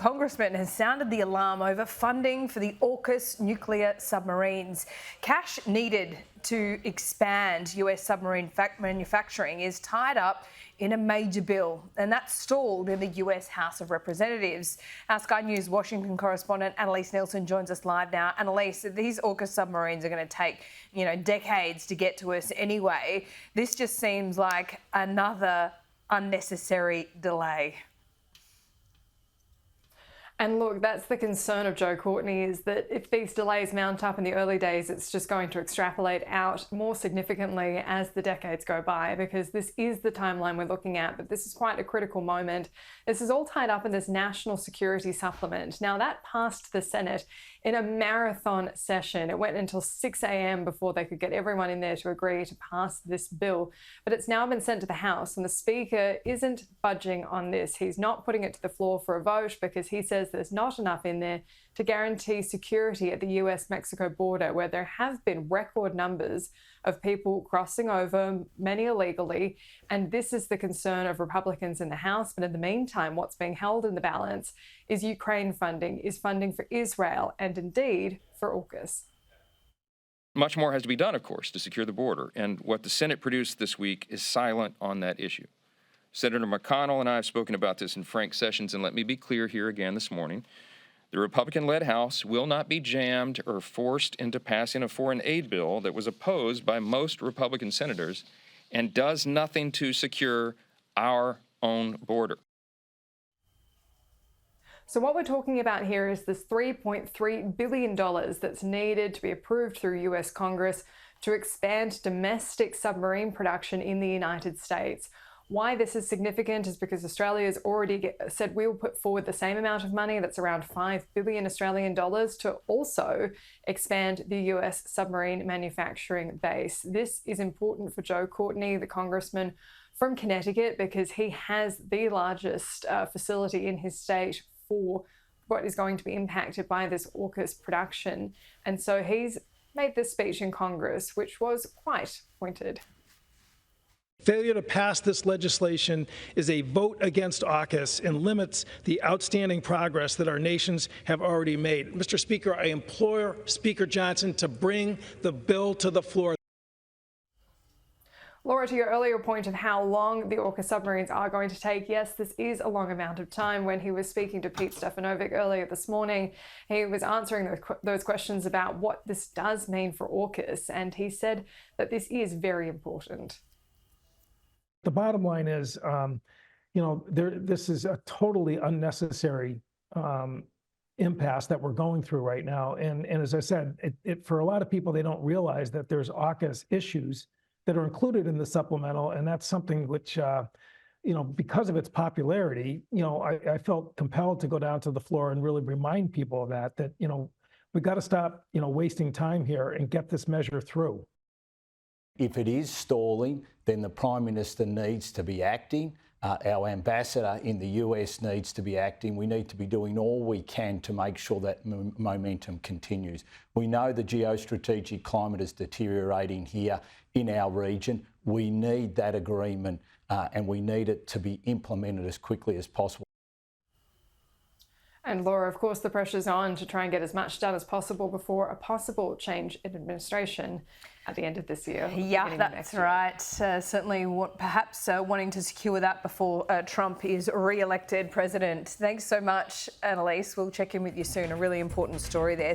congressman has sounded the alarm over funding for the AUKUS nuclear submarines. Cash needed to expand US submarine manufacturing is tied up in a major bill, and that's stalled in the US House of Representatives. Our Sky News Washington correspondent Annalise Nielsen joins us live now. Annalise, these AUKUS submarines are going to take, decades to get to us anyway. This just seems like another unnecessary delay. And look, that's the concern of Joe Courtney, is that if these delays mount up in the early days, it's just going to extrapolate out more significantly as the decades go by, because this is the timeline we're looking at. But this is quite a critical moment. This is all tied up in this National Security Supplement. Now, that passed the Senate in a marathon session. It went until 6 a.m. before they could get everyone in there to agree to pass this bill. But it's now been sent to the House, and the Speaker isn't budging on this. He's not putting it to the floor for a vote because he says there's not enough in there to guarantee security at the US-Mexico border, where there have been record numbers of people crossing over, many illegally. And this is the concern of Republicans in the House. But in the meantime, what's being held in the balance is Ukraine funding, is funding for Israel, and indeed for AUKUS. Much more has to be done, of course, to secure the border. And what the Senate produced this week is silent on that issue. Senator McConnell and I have spoken about this in frank sessions, and let me be clear here again this morning. The Republican-led House will not be jammed or forced into passing a foreign aid bill that was opposed by most Republican senators and does nothing to secure our own border. So what we're talking about here is this $3.3 billion that's needed to be approved through US Congress to expand domestic submarine production in the United States. Why this is significant is because Australia has already said we will put forward the same amount of money, that's around 5 billion Australian dollars, to also expand the US submarine manufacturing base. This is important for Joe Courtney, the congressman from Connecticut, because he has the largest facility in his state for what is going to be impacted by this AUKUS production. And so he's made this speech in Congress, which was quite pointed. Failure to pass this legislation is a vote against AUKUS and limits the outstanding progress that our nations have already made. Mr. Speaker, I implore Speaker Johnson to bring the bill to the floor. Laura, to your earlier point of how long the AUKUS submarines are going to take, yes, this is a long amount of time. When he was speaking to Pete Stefanovic earlier this morning, he was answering those questions about what this does mean for AUKUS, and he said that this is very important. The bottom line is, this is a totally unnecessary impasse that we're going through right now. And as I said, for a lot of people, they don't realize that there's AUKUS issues that are included in the supplemental, and that's something which, because of its popularity, I felt compelled to go down to the floor and really remind people of that we got to stop, wasting time here and get this measure through. If it is stalling, then the Prime Minister needs to be acting. Our ambassador in the US needs to be acting. We need to be doing all we can to make sure that momentum continues. We know the geostrategic climate is deteriorating here in our region. We need that agreement and we need it to be implemented as quickly as possible. And Laura, of course, the pressure's on to try and get as much done as possible before a possible change in administration at the end of this year. Yeah, that's right. Certainly perhaps wanting to secure that before Trump is re-elected president. Thanks so much, Annalise. We'll check in with you soon. A really important story there.